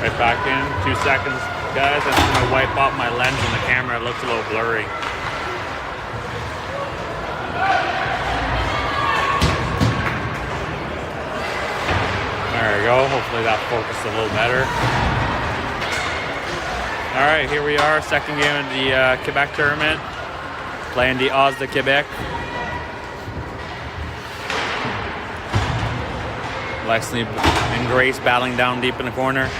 Right back in, 2 seconds, guys. I'm just gonna wipe off my lens on the camera. It looks a little blurry. There we go. Hopefully that focused a little better. All right, here we are, second game of the Quebec tournament, playing the Oz de Québec. Lexley and Grace battling down deep in the corner.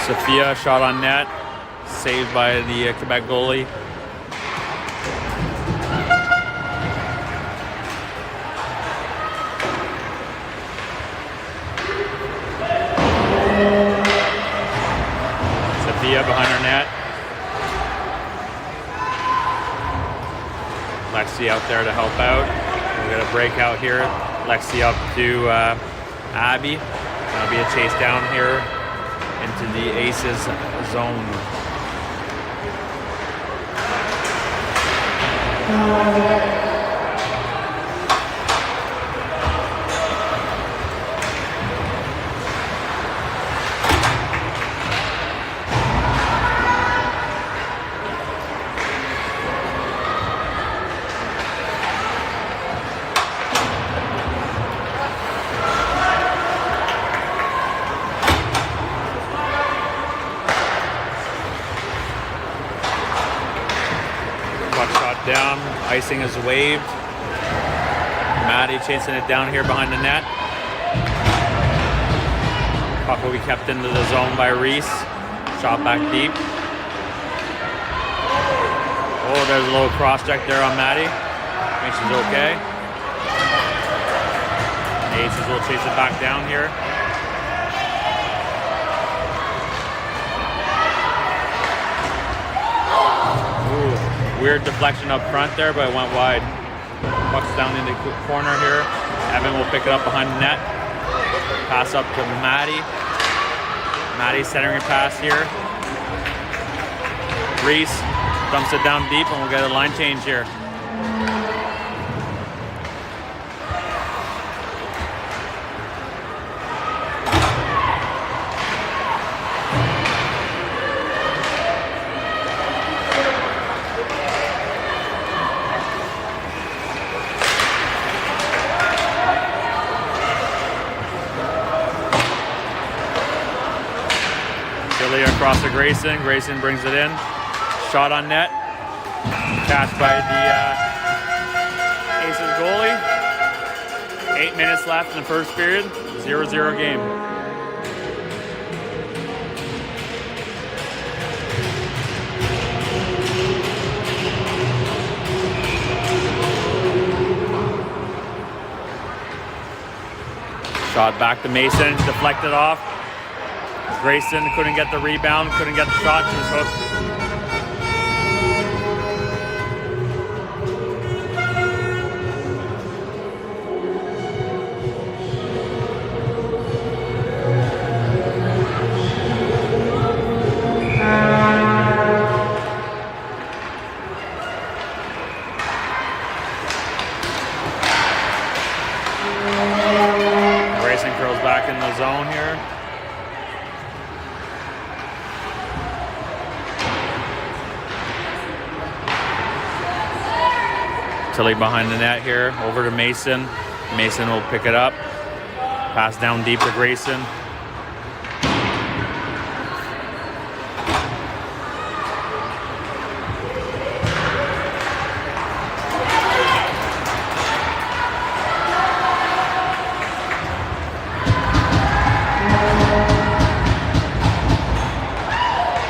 Sophia shot on net, saved by the Quebec goalie. Sophia behind her net. Lexi out there to help out. We got a breakout here. Lexi up to Abby. That'll be a chase down here into the Aces zone. Down, icing is waved. Maddie chasing it down here behind the net. Puck will be kept into the zone by Reese. Shot back deep. Oh, there's a little cross check there on Maddie. I think she's okay. The Aces will chase it back down here. Weird deflection up front there, but it went wide. Puck's down in the corner here. Evan will pick it up behind the net. Pass up to Maddie. Maddie centering pass here. Reese dumps it down deep, and we'll get a line change here. Across to Grayson. Grayson brings it in. Shot on net. Catch by the Aces goalie. 8 minutes left in the first period. 0-0 game. Shot back to Mason. Deflected off. Grayson couldn't get the rebound, couldn't get the shot, she was hooked. Grayson curls back in the zone here. Tilly behind the net here, over to Mason. Mason will pick it up. Pass down deep to Grayson.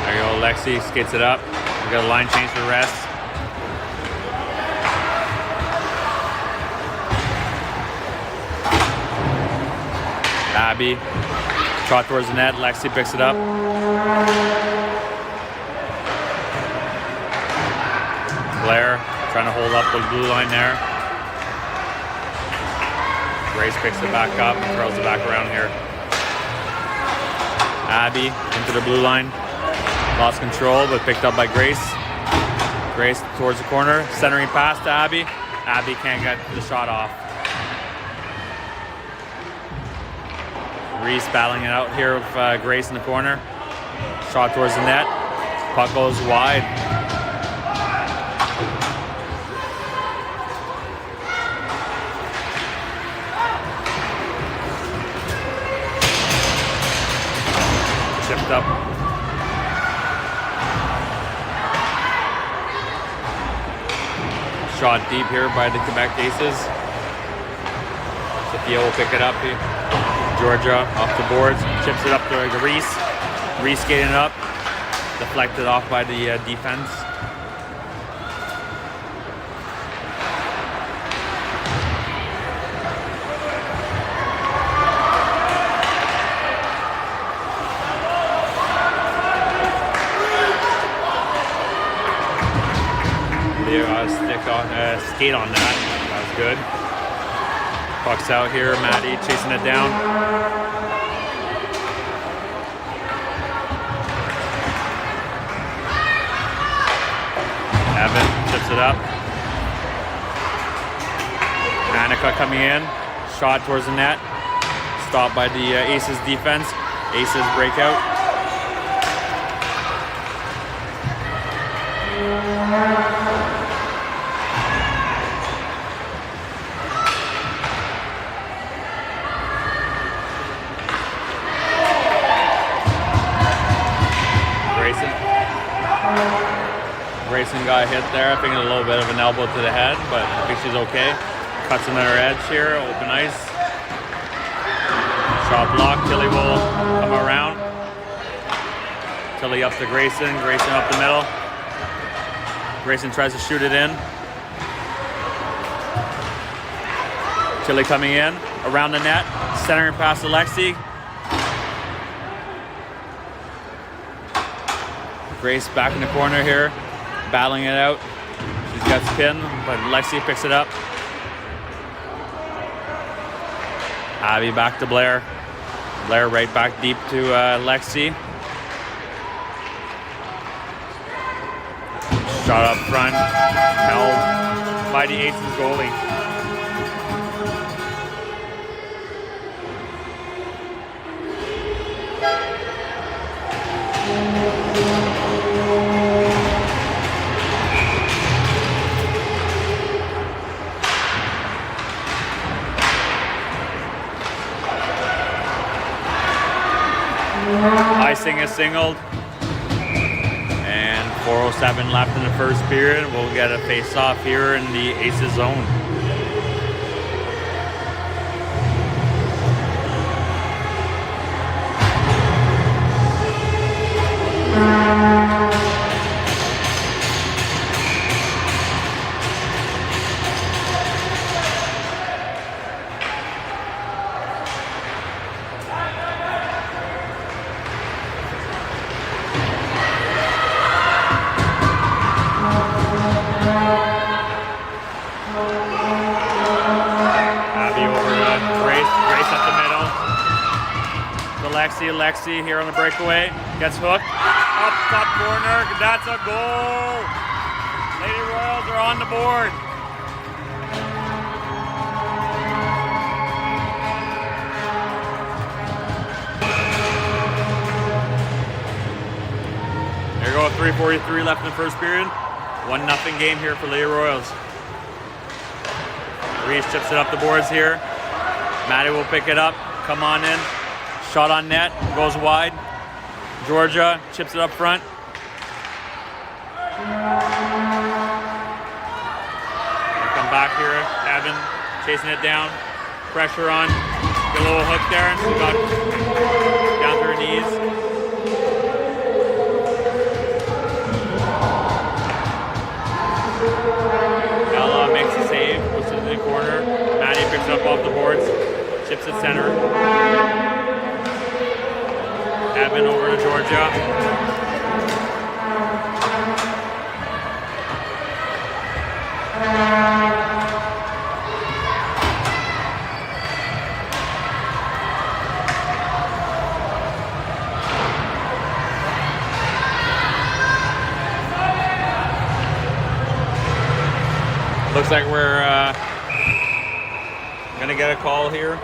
There you go, Lexi skates it up. We got a line change for rest. Abby, shot towards the net. Lexi picks it up. Blair trying to hold up the blue line there. Grace picks it back up and throws it back around here. Abby into the blue line. Lost control, but picked up by Grace. Grace towards the corner. Centering pass to Abby. Abby can't get the shot off. Reese battling it out here with Grace in the corner. Shot towards the net. Puck goes wide. Chipped up. Shot deep here by the Quebec Aces. Sophia will pick it up here. Georgia off the boards, chips it up to Reese. Reese skating it up, deflected off by the defense. Skate on that. That was good. Puck's out here. Maddie chasing it down. Evan chips it up. Annika coming in. Shot towards the net. Stopped by the Aces defense. Aces breakout. Grayson got hit there. I think a little bit of an elbow to the head, but I think she's okay. Cuts another edge here, open ice. Shot block. Tilly will come around. Tilly up to Grayson. Grayson up the middle. Grayson tries to shoot it in. Tilly coming in around the net, centering past Alexi. Grace back in the corner here, battling it out. She's got pinned, but Lexi picks it up. Abby back to Blair. Blair right back deep to Lexi. Shot up front, held by the Aces goalie. Icing is singled, and 4:07 left in the first period. We'll get a face-off here in the Aces zone. Lexi here on the breakaway, gets hooked, up top corner, that's a goal! Lady Royals are on the board. There you go, 3:43 left in the first period. 1-0 game here for Lady Royals. Reese chips it up the boards here. Maddie will pick it up, come on in. Shot on net, goes wide. Georgia chips it up front. Come back here, Evan chasing it down. Pressure on, get a little hook there, and she got down to her knees. Ella makes a save, puts it in the corner. Maddie picks it up off the boards, chips it center. Evan over to Georgia. Looks like we're gonna get a call here.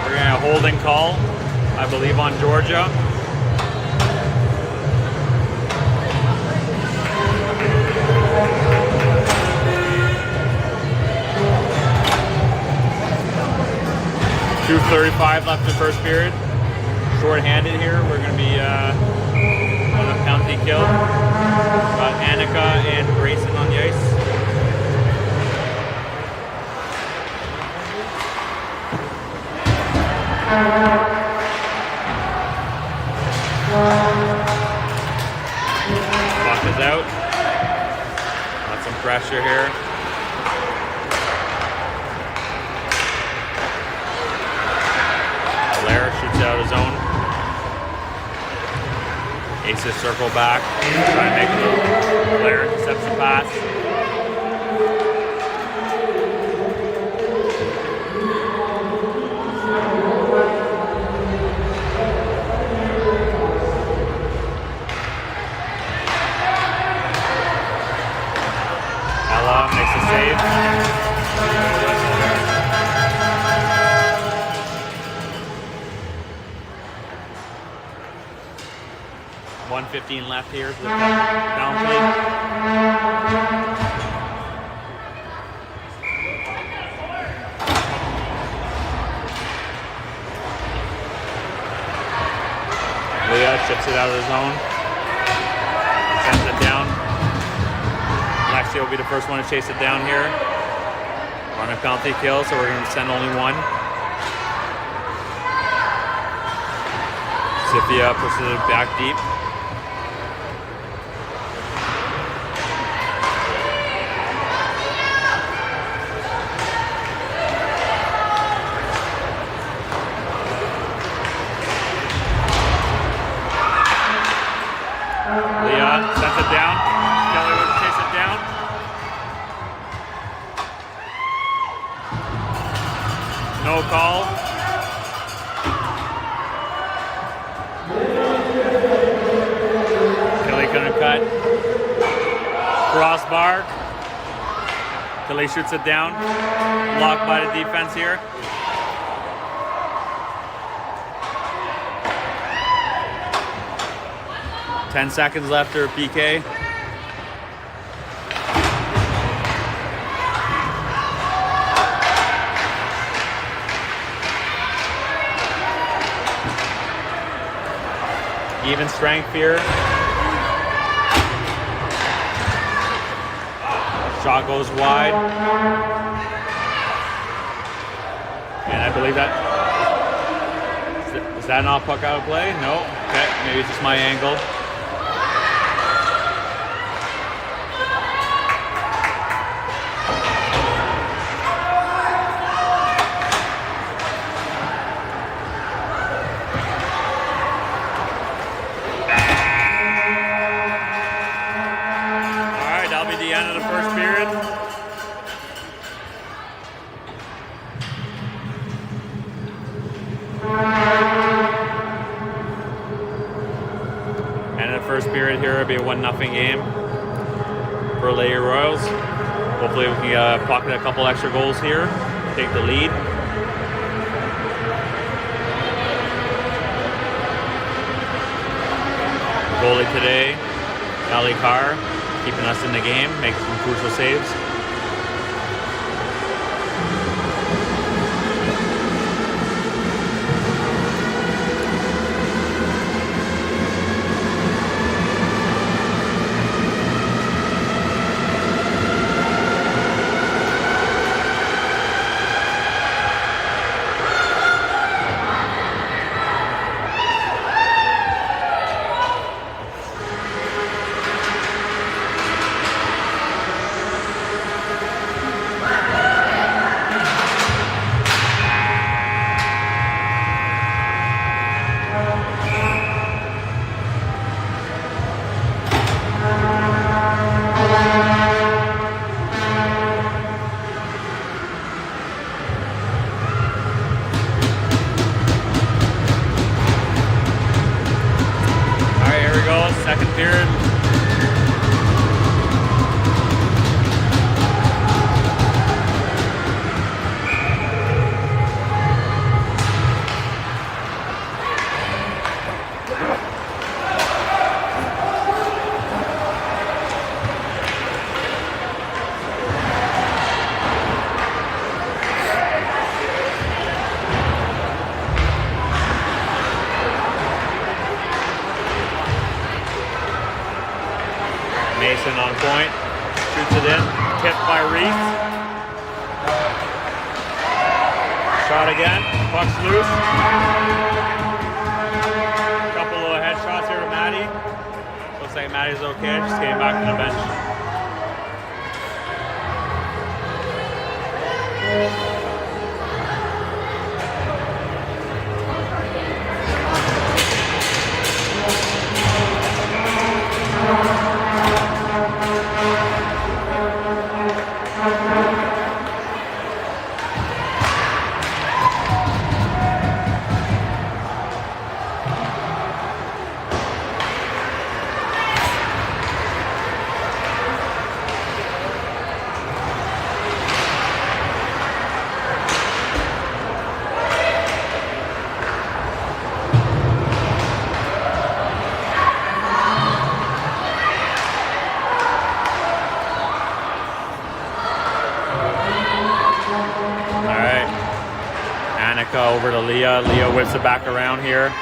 We're gonna holding call, I believe, on Georgia. .2:35 left in first period. Short-handed here. We're going to be on a penalty kill. Got Annika and Grayson on the ice. Puck is out. Got some pressure here. Blair shoots out of zone. Aces circle back. Trying to make a move. Blair intercepts the pass. Ella makes a save. 1:15 left here for the penalty. Leah chips it out of the zone. Sends it down. Lexi will be the first one to chase it down here. We're on a penalty kill, so we're going to send only one. Sifia pushes it back deep. Leah sets it down. Kelly will chase it down. No call. Kelly gonna cut. Crossbar. Kelly shoots it down. Blocked by the defense here. Ten seconds left or PK. Even strength here. Shot goes wide. And I believe that. Is that not puck out of play? No. Okay, maybe it's just my angle. End of the first period. End of the first period here. It'll be a 1-0 game for Lady Royals. Hopefully we can pocket a couple extra goals here, take the lead. Goalie today, Ali Carr, keeping us in the game, making some crucial saves. it in. Tipped by Reese. Shot again. Puck's loose. Couple little headshots here to Maddie. Looks like Maddie's okay. Just came back to the bench. Over to Leah. Leah whips it back around here.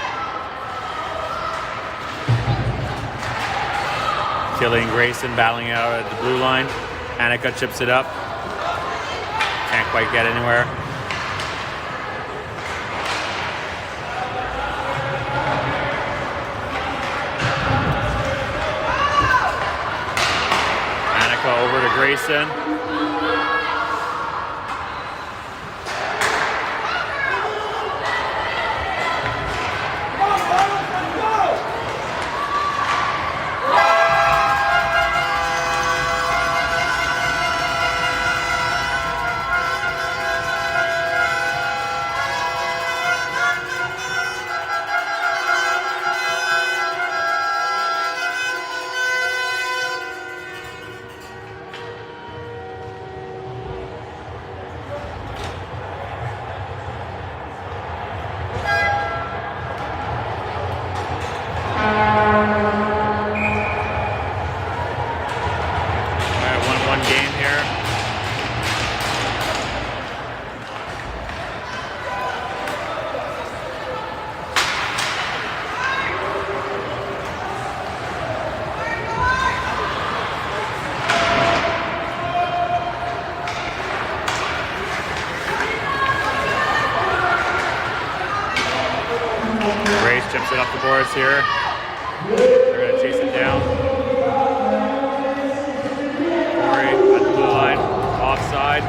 Killing Grayson battling out at the blue line. Annika chips it up. Can't quite get anywhere. Annika over to Grayson. Chips it up the boards here. They're going to chase it down. Corey at the blue line. Offside.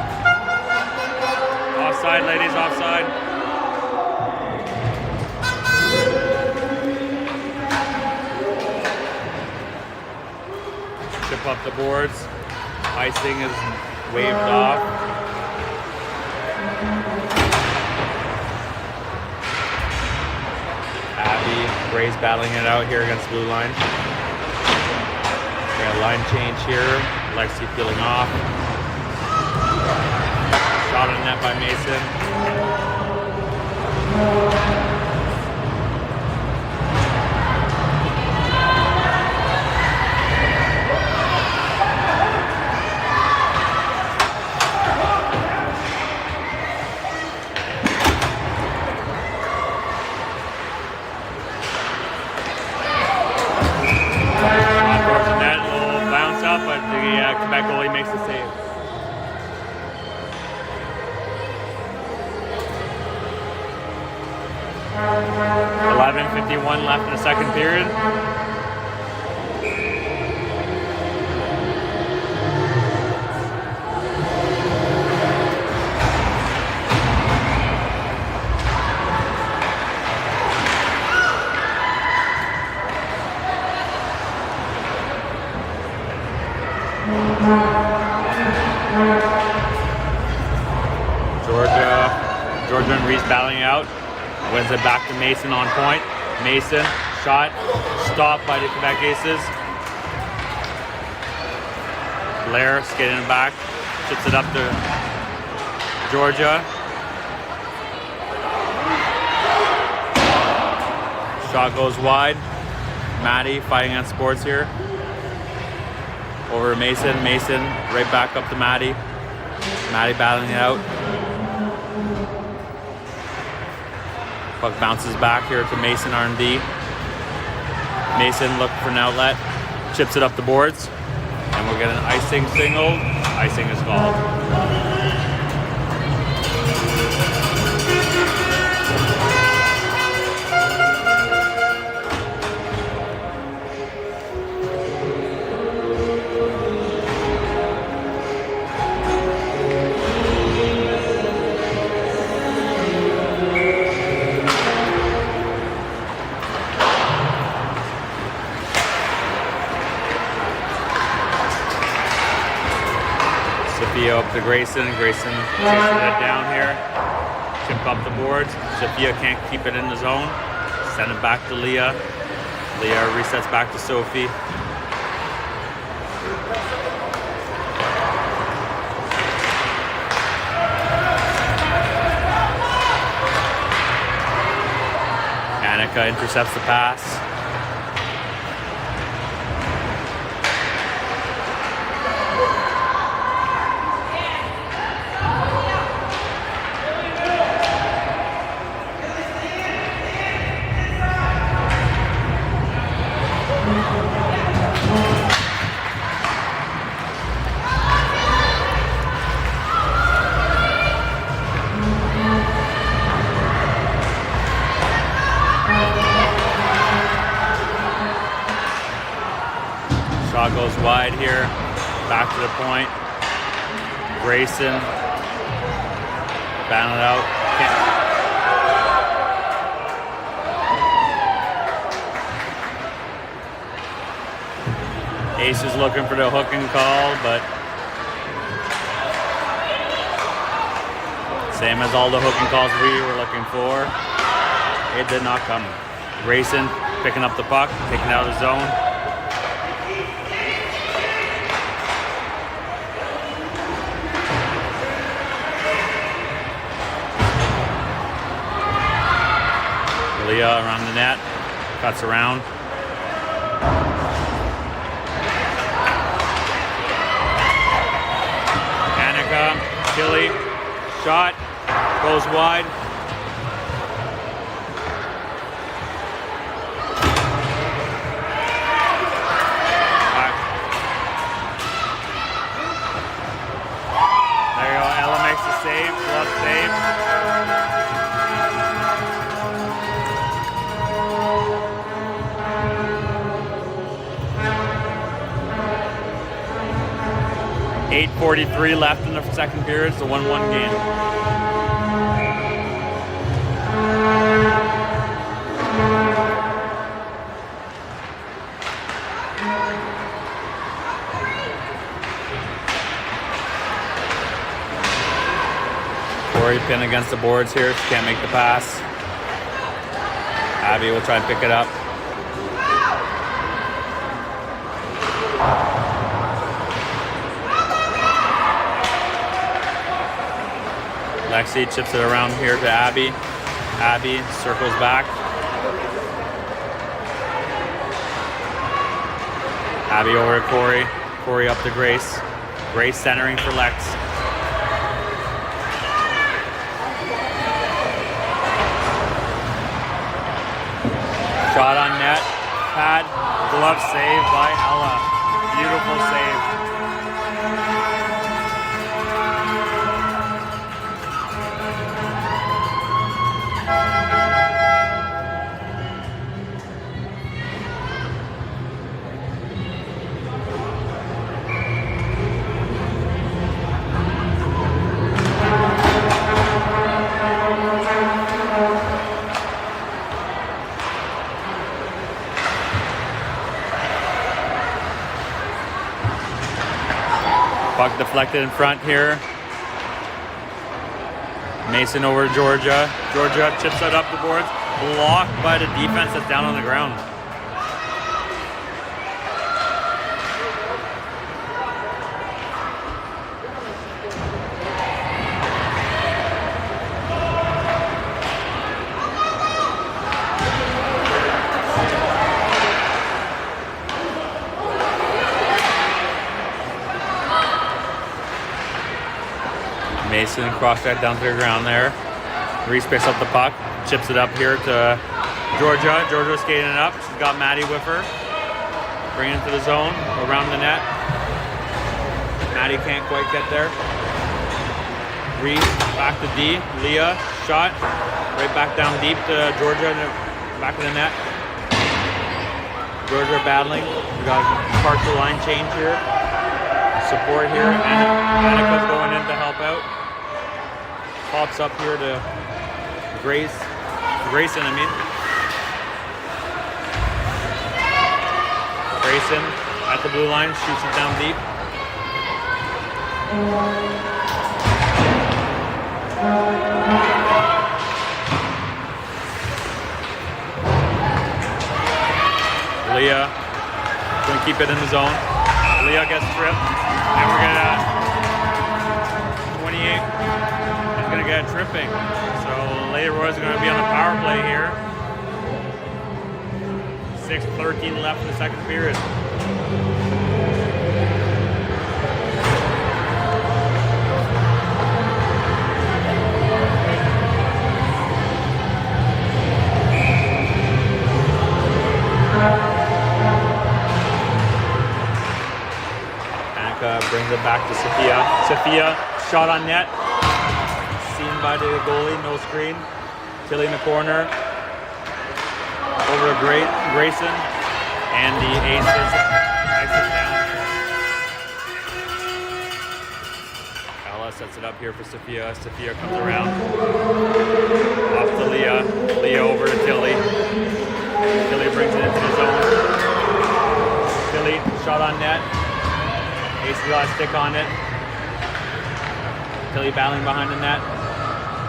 Offside, ladies, offside. Chip up the boards. Icing is waved off. Gray's battling it out here against blue line. We got a line change here. Lexi peeling off. Shot on net by Mason. But the Quebec goalie makes the save. .11:51 left in the second period. Georgia and Reese battling out. Wins it back to Mason on point. Mason, shot, stopped by the Quebec Aces. Blair skating it back, chips it up to Georgia. Shot goes wide. Maddie fighting on sports here. Over to Mason. Mason right back up to Maddie. Maddie battling it out. Puck bounces back here to Mason R&D. Mason looking for an outlet. Chips it up the boards. And And we'll get an icing single. Icing is called. Sophia up to Grayson. Grayson chases it down here. Chip up the boards. Sophia can't keep it in the zone. Send it back to Leah. Leah resets back to Sophie. Annika intercepts the pass. Shot goes wide here, back to the point. Grayson, batting it out. Ace is looking for the hook and call, but same as all the hook and calls we were looking for, it did not come. Grayson picking up the puck, taking out of the zone. Leah around the net, cuts around. Annika, Tilly, shot, goes wide. There you go, Ella makes the save, glove save. 8:43 left in the second period. It's a 1-1 game. Corey pinned against the boards here. She can't make the pass. Abby will try and pick it up. Lexi chips it around here to Abby. Abby circles back. Abby over to Corey. Corey up to Grace. Grace centering for Lex. Shot on net. Pad. Glove save by Ella. Beautiful save. Puck deflected in front here. Mason over to Georgia. Georgia chips it up the boards. Blocked by the defense that's down on the ground. Mason cross that down to the ground there. Reese picks up the puck, chips it up here to Georgia. Georgia skating it up. She's got Maddie with her. Bring it into the zone, around the net. Maddie can't quite get there. Reese back to D. Leah shot right back down deep to Georgia in the back of the net. Georgia battling. We got partial line change here. Support here. Annika's going in to help out. Pops up here to Grayson, I mean. Grayson at the blue line, shoots it down deep. Leah gonna keep it in the zone. Leah gets tripped, and we're gonna 28 is gonna get tripping. So Leroy's gonna be on the power play here. 6:13 left in the second period. Brings it back to Sophia. Sophia, shot on net. Seen by the goalie, no screen. Tilly in the corner. Over to Grayson. And the aces down. Ella sets it up here for Sophia. Sophia comes around. Off to Leah. Leah over to Tilly. Tilly brings it into the zone. Tilly, shot on net. Ace got a stick on it. Tilly battling behind the net.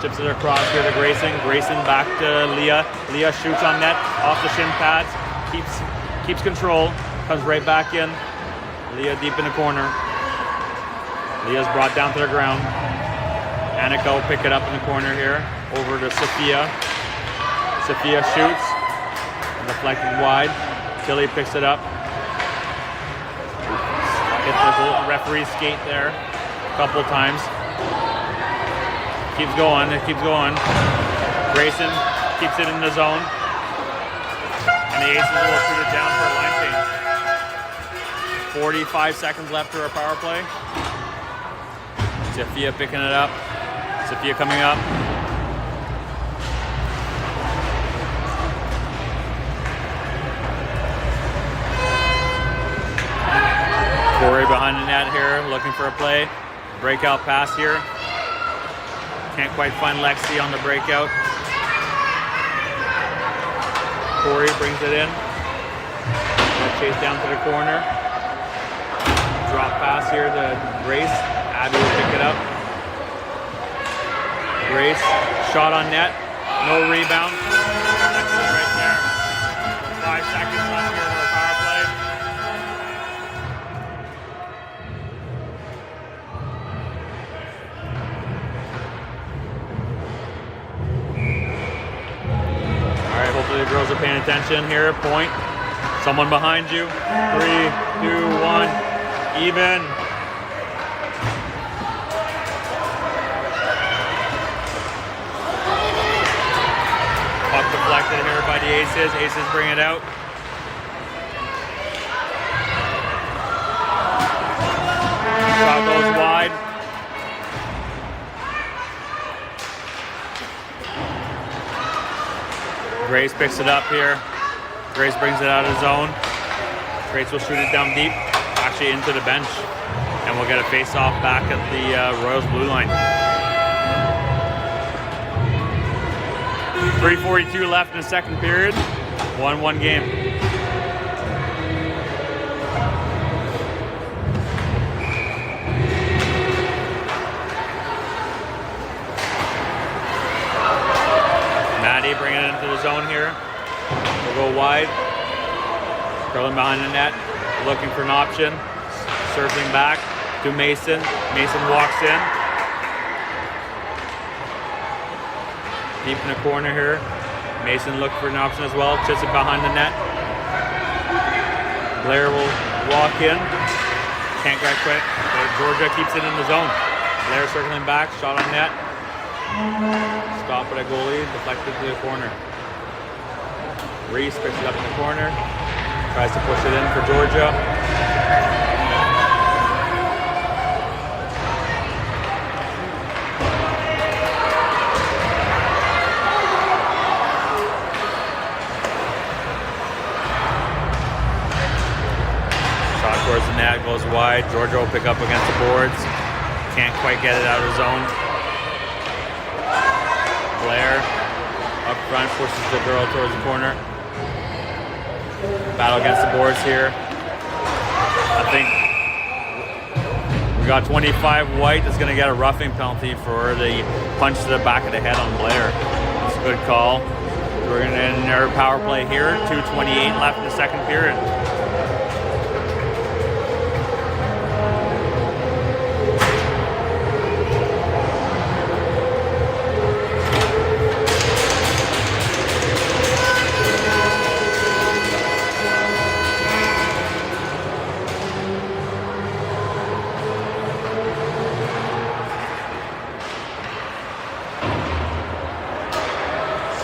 Chips it across here to Grayson. Grayson back to Leah. Leah shoots on net off the shin pads. Keeps control. Comes right back in. Leah deep in the corner. Leah's brought down to the ground. Annika will pick it up in the corner here. Over to Sophia. Sophia shoots. Deflected wide. Tilly picks it up. Hit the referee's skate there a couple times. Keeps going, it keeps going. Grayson keeps it in the zone. And the Aces will shoot it down for a line change. 45 seconds left for our power play. Sophia picking it up. Sophia coming up. Corey behind the net here, looking for a play. Breakout pass here. Can't quite find Lexi on the breakout. Corey brings it in. Chase down to the corner. Drop pass here to Grace. Abby will pick it up. Grace, shot on net. No rebound. Lexi right there. 5 seconds left here for a power play. Hopefully the girls are paying attention here. Point. Someone behind you. 3, 2, 1. Even. Puck deflected here by the Aces. Aces bring it out. Shot goes wide. Grace picks it up here. Grace brings it out of the zone. Grace will shoot it down deep, actually into the bench. And we'll get a face-off back at the Royals blue line. 3:42 left in the second period. 1-1 game. Bringing it into the zone here. We'll go wide. Curling behind the net. Looking for an option. Circling back to Mason. Mason walks in. Deep in the corner here. Mason looking for an option as well. Chips it behind the net. Blair will walk in. Can't get quick. Georgia keeps it in the zone. Blair circling back. Shot on net. Stop at a goalie, deflected to the corner. Reese picks it up in the corner, tries to push it in for Georgia. goes wide. Georgia will pick up against the boards. Can't quite get it out of zone. Blair up front pushes the girl towards the corner. Battle against the boards here. I think we got 25 white that's going to get a roughing penalty for the punch to the back of the head on Blair. It's a good call. We're going to end our power play here. 2:28 left in the second period.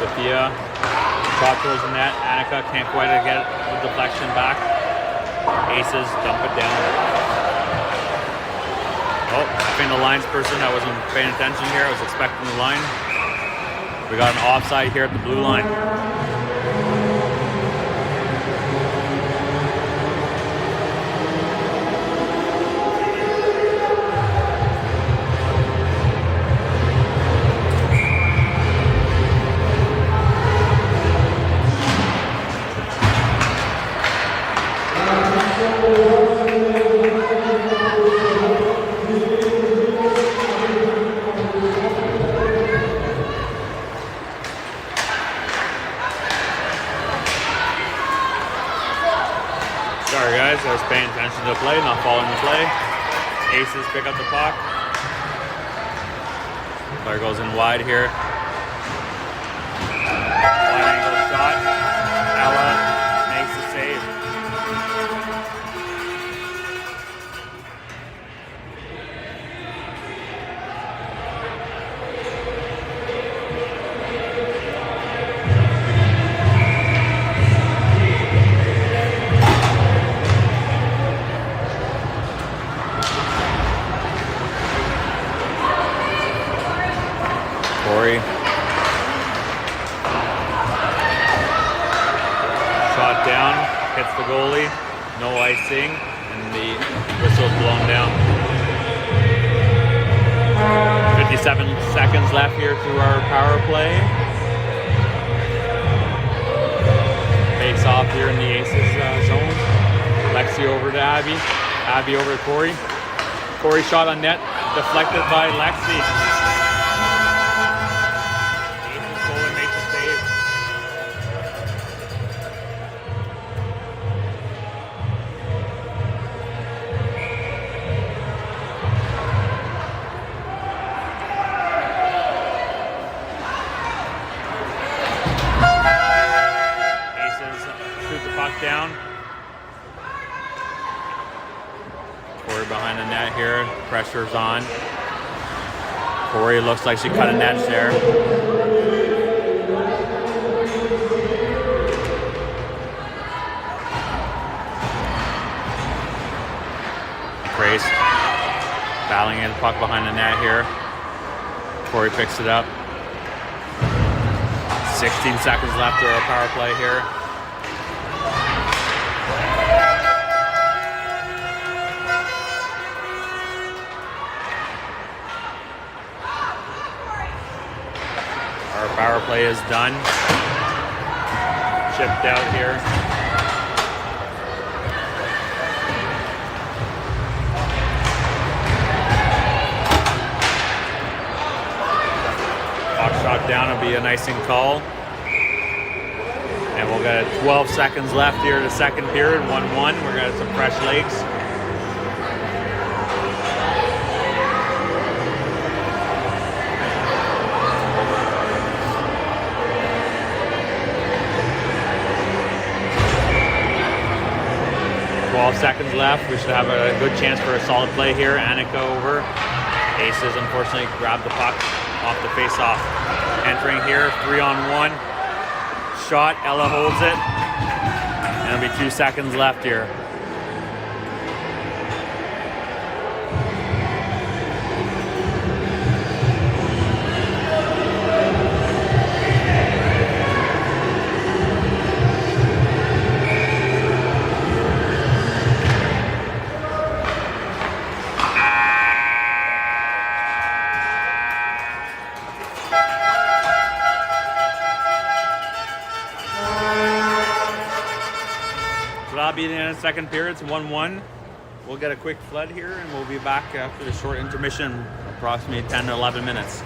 Sophia, shot towards the net. Annika can't quite get the deflection back. Aces dump it down. Oh, being the lines person, I wasn't paying attention here. I was expecting the line. We got an offside here at the blue line. Sorry guys, I was paying attention to the play, not following the play. Aces pick up the puck. Player goes in wide here. Wide angle shot. Ella makes the save. Shot down, hits the goalie, no icing, and the whistle's blown down. 57 seconds left here to our power play. Face off here in the Aces zone. Lexi over to Abby. Abby over to Corey. Corey shot on net, deflected by Lexi. Down. Corey behind the net here. Pressure's on. Corey looks like she cut an edge there. Grace battling in the puck behind the net here. Corey picks it up. 16 seconds left to our power play here. Our power play is done. Chipped out here. Puck shot down will be an icing call. And we'll get 12 seconds left here in the second period, 1-1. We're gonna have some fresh legs. Seconds left. We should have a good chance for a solid play here. Annika over. Aces unfortunately grabbed the puck off the face-off. Entering here, 3-on-1. Shot, Ella holds it. And it'll be 2 seconds left here. be the end of the second period. It's 1-1. We'll get a quick flood here, and we'll be back after the short intermission, approximately 10 to 11 minutes.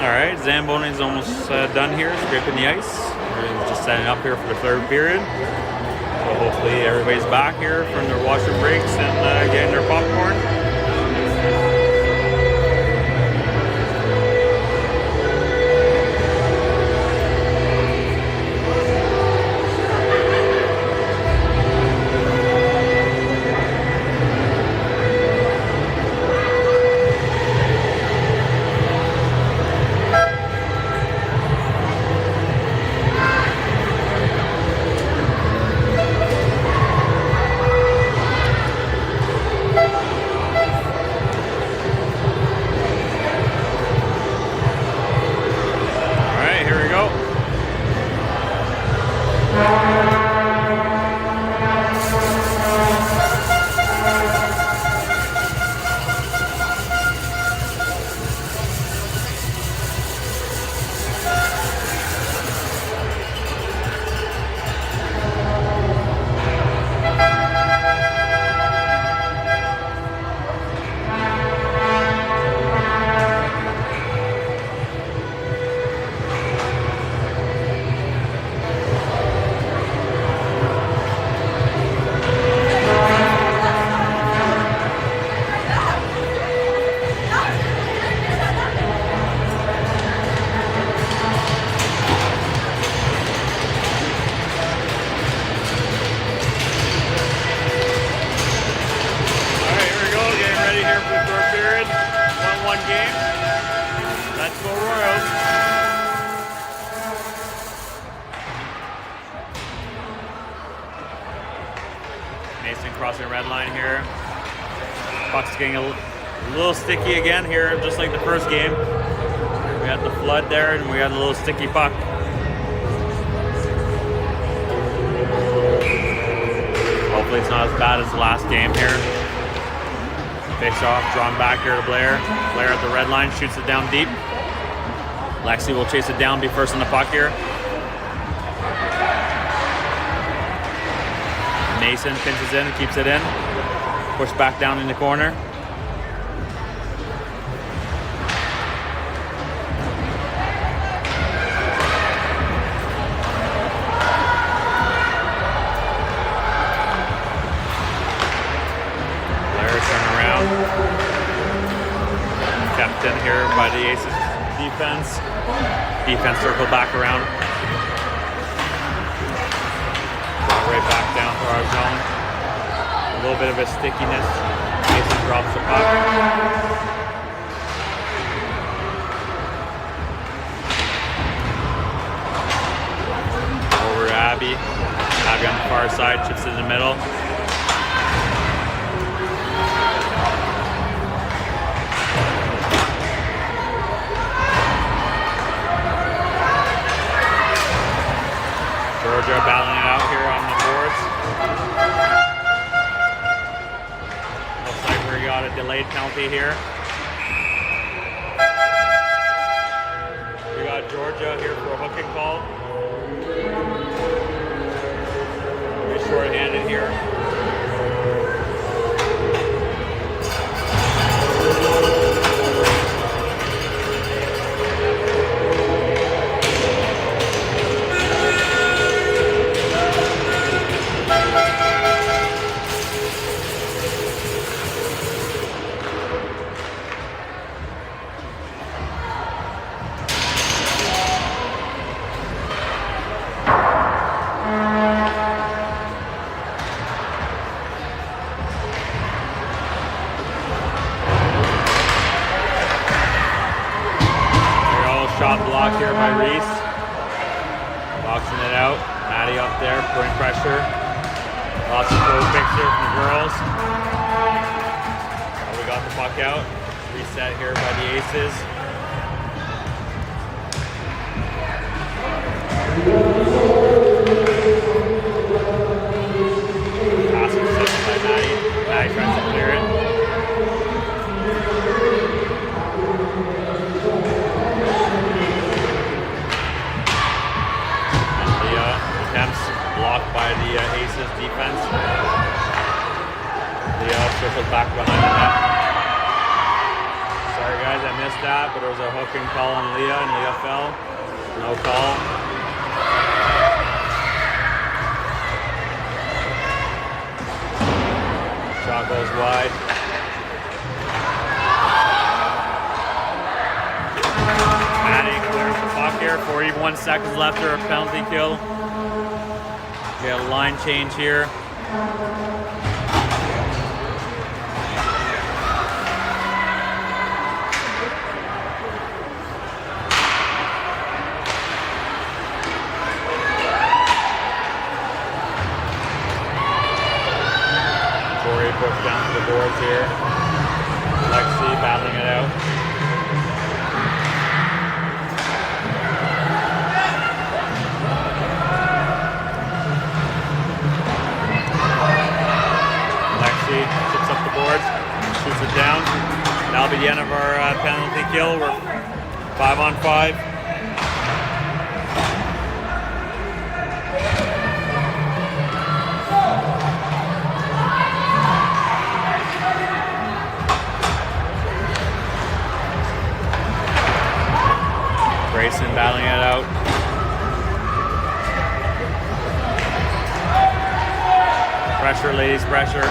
Alright, Zamboni's almost done here, scraping the ice. We're just setting up here for the third period. So hopefully everybody's back here from their washroom breaks and getting their popcorn. Mason crossing the red line here. Puck's getting a little sticky again here, just like the first game. We had the flood there and we had a little sticky puck. Hopefully it's not as bad as the last game here. Face off, drawn back here to Blair. Blair at the red line, shoots it down deep. Lexi will chase it down, be first on the puck here. Mason pinches in, keeps it in. Push back down in the corner. Blair turn around. Kept in here by the Aces defense. Defense circle back around. Right back down to our zone. A little bit of a stickiness. Mason drops the puck. Over to Abby. Abby on the far side, chips it in the middle. Georgia battling it out here on the boards. Looks like we got a delayed penalty here. We got Georgia here for a hooking call. We're short-handed here. Shot blocked here by Reese. Boxing it out. Maddie up there, putting pressure. Lots of throw picks here from the girls. We got the puck out. Reset here by the Aces. Pass reception by Maddie. Maddie tries to clear it. Blocked by the Aces defense. Leah circles back behind the net. Sorry guys, I missed that, but there was a hooking call on Leah, and Leah fell. No call. Shot goes wide. Maddie clears the puck here. 41 seconds left for a penalty kill. Get a line change here. Push down to the boards here. Lexi battling it out. Lexi chips up the boards, shoots it down. That'll be the end of our penalty kill. We're 5-on-5. Grayson battling it out. Pressure, ladies, pressure.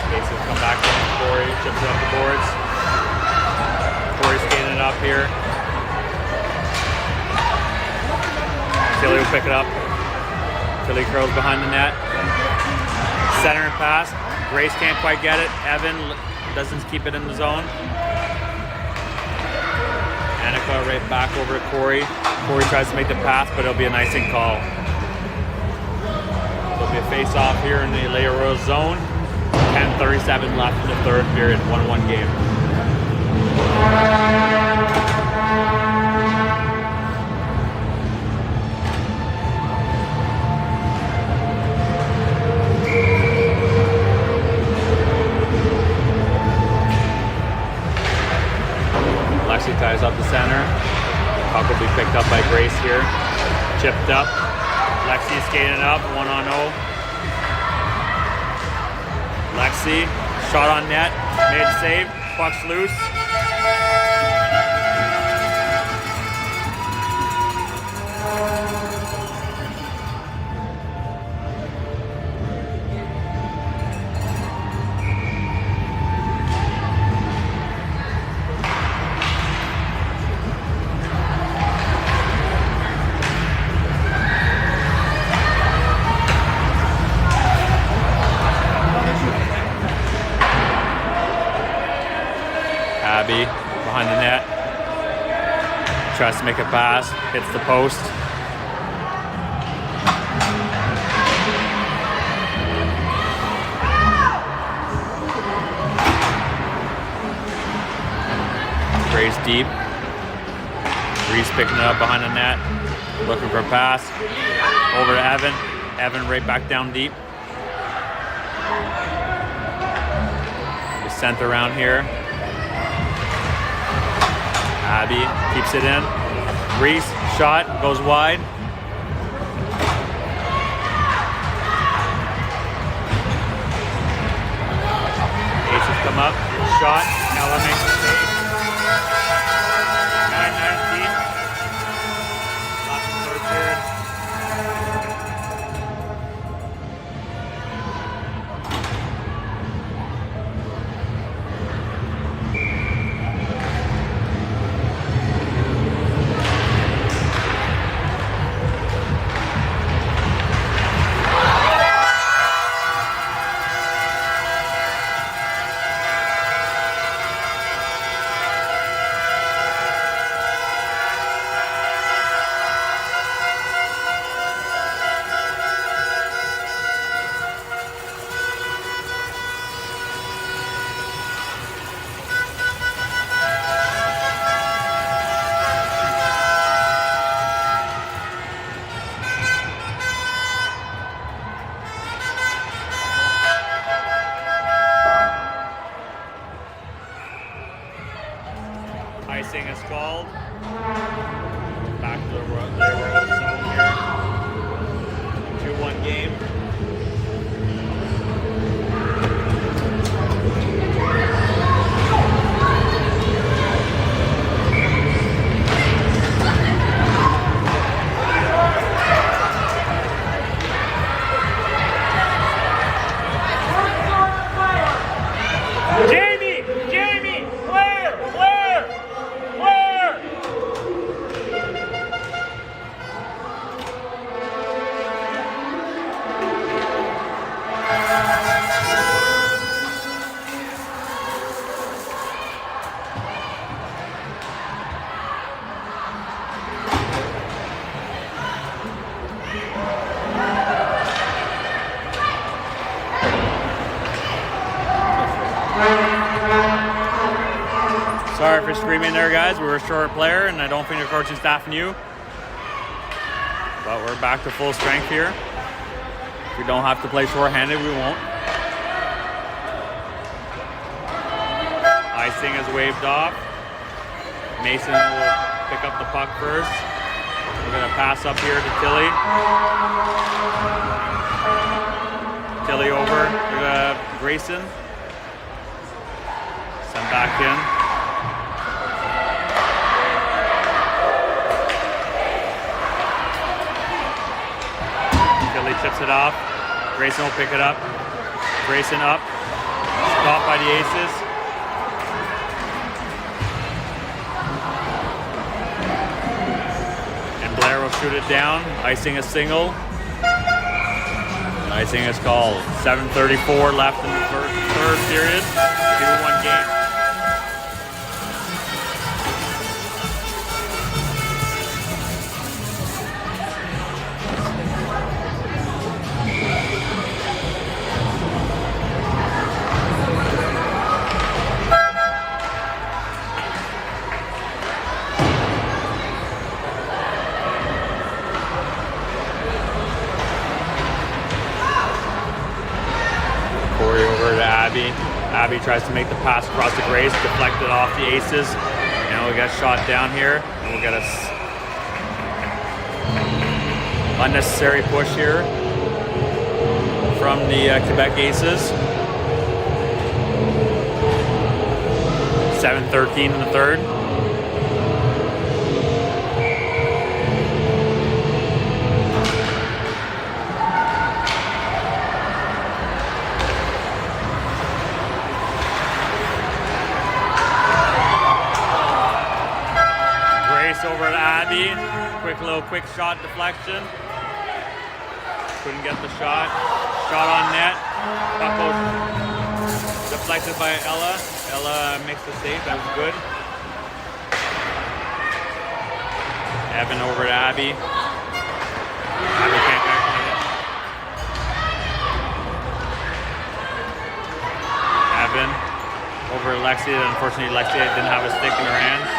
Cases come back in. Corey chips it up the boards. Corey's skating it up here. Tilly will pick it up. Tilly curls behind the net. Center and pass. Grace can't quite get it. Evan doesn't keep it in the zone. Annika right back over to Corey. Corey tries to make the pass, but it'll be an icing call. There'll be a face-off here in the Leia Royal zone. 10:37 left in the third period. 1-1 game. Lexi ties up the center. Puck will be picked up by Grace here. Chipped up. Lexi skating up, 1-on-0. Lexi, shot on net, made save, puck's loose. Abby behind the net, tries to make a pass, hits the post. Grace deep. Reese picking it up behind the net, looking for a pass. Over to Evan. Evan right back down deep. Just sent around here. Abby keeps it in. Reese, shot, goes wide. Aces come up, shot, Ella makes the save. 9-19. Last third period. Sorry for screaming there, guys. We were a short player, and I don't think the coaching staff knew. But we're back to full strength here. If we don't have to play short-handed, we won't. Icing is waved off. Mason will pick up the puck first. We're gonna pass up here to Tilly. Tilly over to Grayson. Send back in. Tilly chips it off. Grayson will pick it up. Grayson up. Stopped by the Aces. And Blair will shoot it down. Icing a single. Icing is called. 7:34 left in the third period. 2-1 game. Abby tries to make the pass across the Grace, deflected off the Aces, and we'll get shot down here, and we'll get a unnecessary push here from the Quebec Aces. 7:13 in the third. Over to Abby. Quick shot deflection. Couldn't get the shot. Shot on net. Puck goes deflected by Ella. Ella makes the save. That was good. Evan over to Abby. Abby can't get it. Evan over to Lexi. Unfortunately, Lexi didn't have a stick in her hands.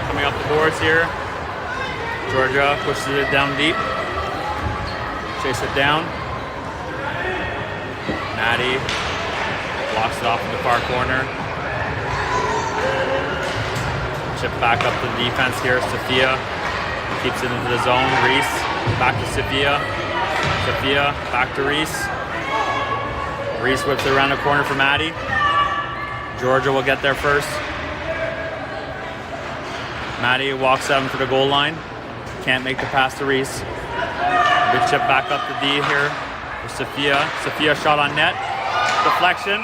Coming up the boards here. Georgia pushes it down deep. Chase it down. Maddie blocks it off in the far corner. Chip back up to the defense here. Sophia keeps it into the zone. Reese back to Sophia. Sophia back to Reese. Reese whips it around the corner for Maddie. Georgia will get there first. Maddie walks out for the goal line. Can't make the pass to Reese. Good chip back up to D here for Sophia. Sophia shot on net. Deflection.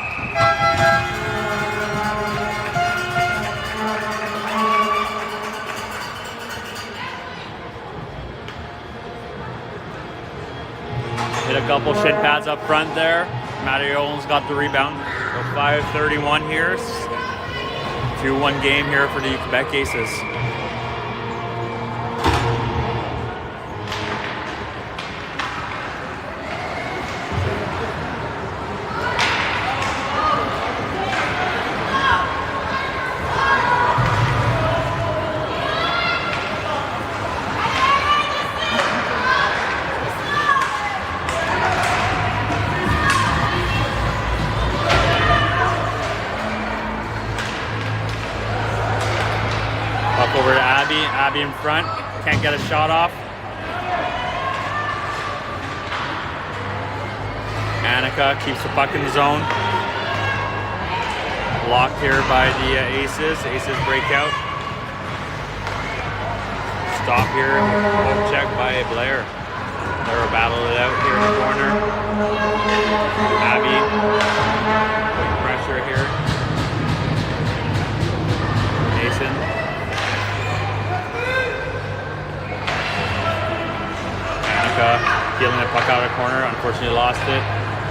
Hit a couple shin pads up front there. Maddie Owens got the rebound. So 5:31 here. 2-1 game here for the Quebec Aces. Over to Abby. Abby in front. Can't get a shot off. Annika keeps the puck in the zone. Blocked here by the Aces. Aces break out. Stop here. Poke check by Blair. They're battling it out here in the corner. Abby, putting pressure here. Mason. Danica peeling the puck out of the corner. Unfortunately lost it.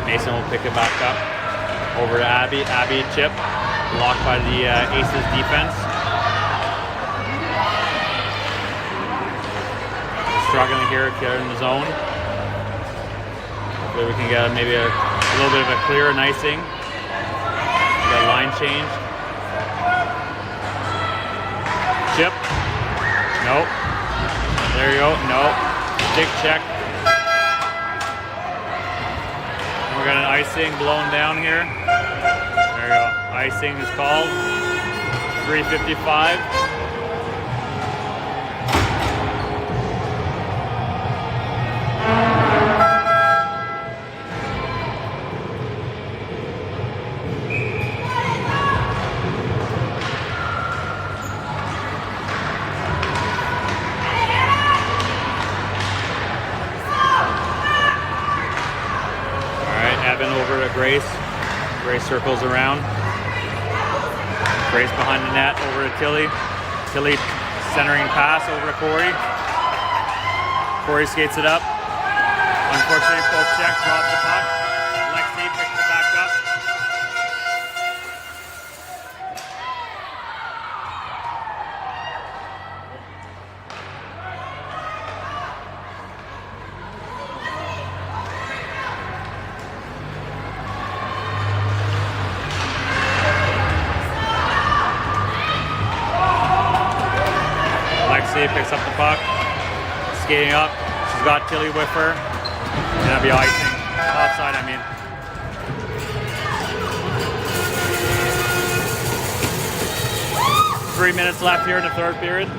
Mason will pick it back up. Over to Abby. Abby chip. Blocked by the Aces defense. Struggling here in the zone. Hopefully we can get maybe a little bit of a clear and icing. Got a line change. Chip. Nope. There you go. Nope. Stick check. And we're got an icing blown down here. There you go. Icing is called. 3:55. Over to Grace. Grace circles around. Grace behind the net, over to Tilly. Tilly centering pass over to Corey. Corey skates it up. Unfortunately, poke check, drops the puck. Lexi picks it back up. Picks up the puck, skating up. She's got Tilly with her. And that'll be icing. Offside, I mean. Three minutes left here in the third period.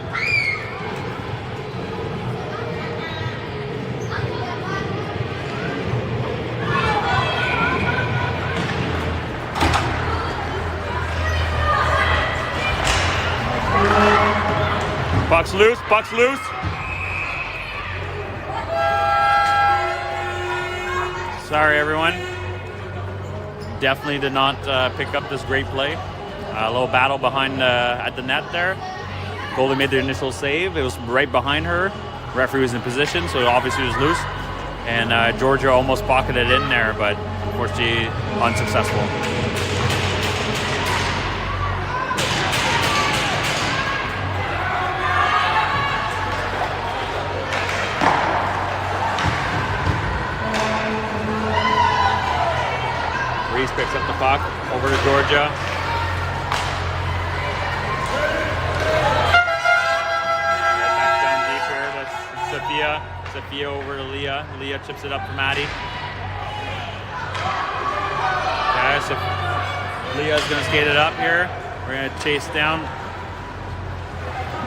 Puck's loose, puck's loose. Sorry, everyone. Definitely did not pick up this great play. A little battle behind at the net there. Goalie made the initial save. It was right behind her. Referee was in position, so it obviously was loose. And Georgia almost pocketed it in there, but unfortunately unsuccessful. Picks up the puck, over to Georgia. Right back down deep here, that's Sophia. Sophia over to Leah. Leah chips it up to Maddie. Okay, so Leah's gonna skate it up here. We're gonna chase down.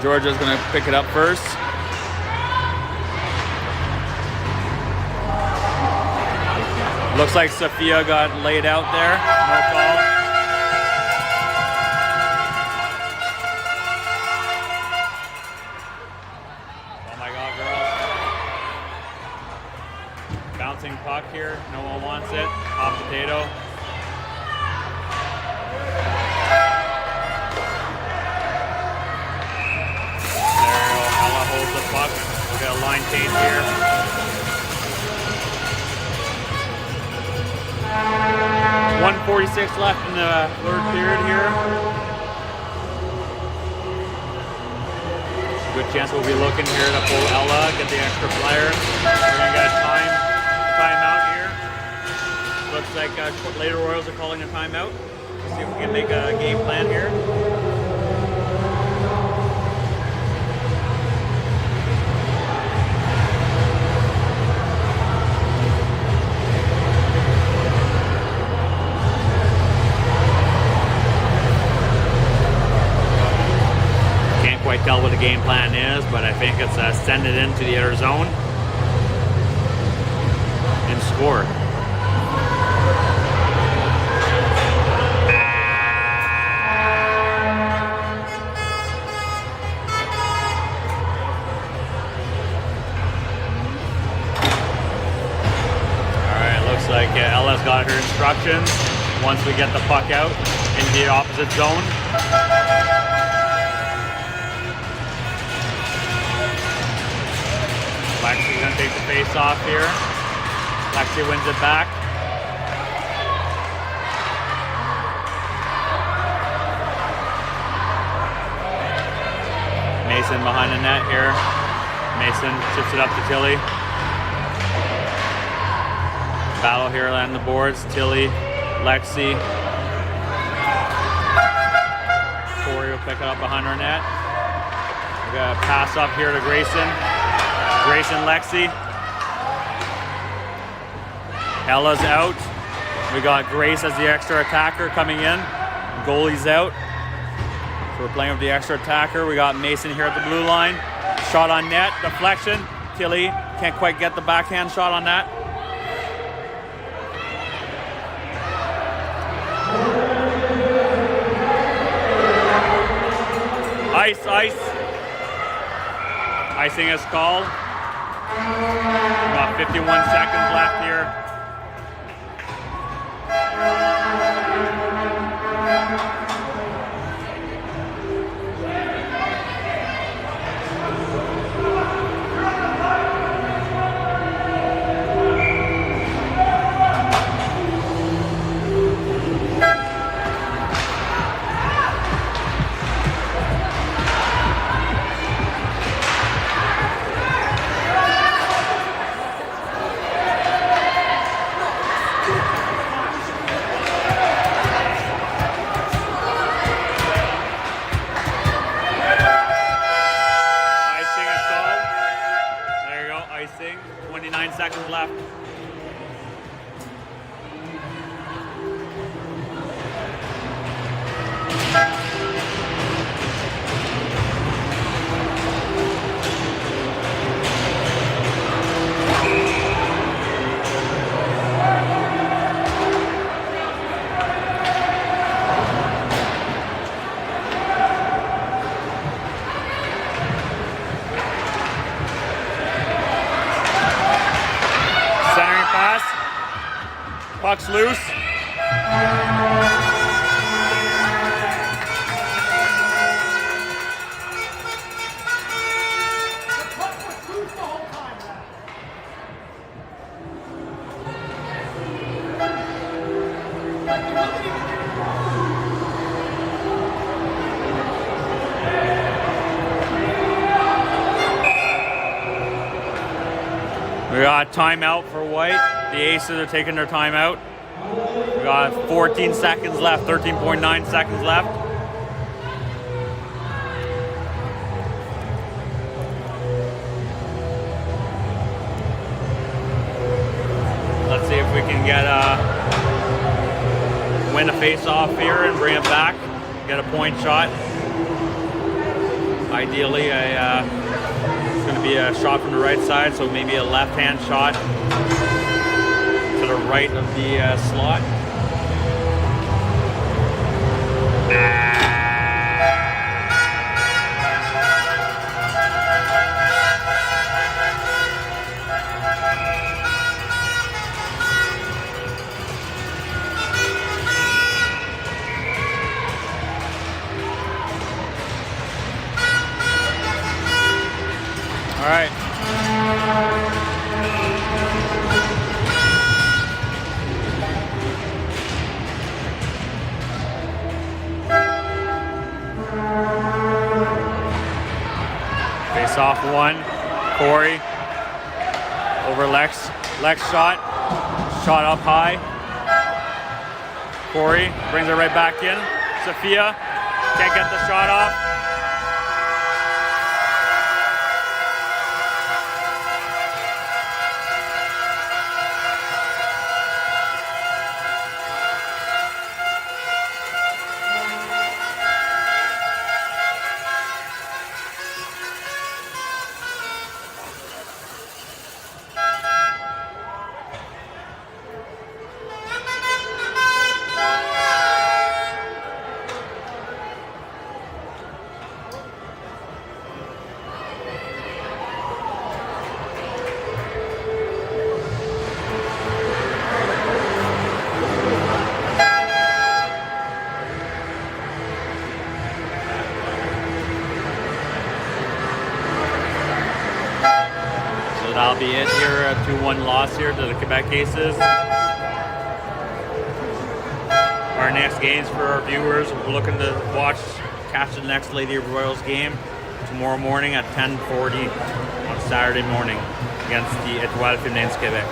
Georgia's gonna pick it up first. Looks like Sophia got laid out there. No call. Oh my God, girls. Bouncing puck here. No one wants it. Hot potato. There you go. Ella holds the puck. We'll get a line change here. 1:46 left in the third period here. Good chance we'll be looking here to pull Ella, get the extra player. We're gonna get a timeout here. Looks like later Royals are calling a timeout. Let's see if we can make a game plan here. Quite tell what the game plan is, but I think it's send it into the other zone and score. instructions once we get the puck out into the opposite zone. Lexi's gonna take the face off here. Lexi wins it back. Mason behind the net here. Mason chips it up to Tilly. Battle here on the boards. Tilly, Lexi. Corey will pick it up behind our net. We got a pass up here to Grayson. Grayson, Lexi. Ella's out. We got Grace as the extra attacker coming in. Goalie's out. So we're playing with the extra attacker. We got Mason here at the blue line. Shot on net, deflection. Tilly can't quite get the backhand shot on that. Ice. Icing is called. About 51 seconds left here. Icing, 29 seconds left. Puck's loose. We got timeout for White. The Aces are taking their timeout. We got 14 seconds left, 13.9 seconds left. Let's see if we can get win a face-off here and bring it back. Get a point shot. Ideally, it's going to be a shot from the right side, so maybe a left-hand shot to the right of the slot. All right. Face off one. Corey over Lex. Lex shot. Shot up high. Corey brings it right back in. Sophia can't get the shot off. that'll be it here. A 2-1 loss here to the Quebec Aces. Our next games for our viewers, we're looking to catch the next Lady Royals game tomorrow morning at 10:40 on Saturday morning against the Étoile Féminine Québec.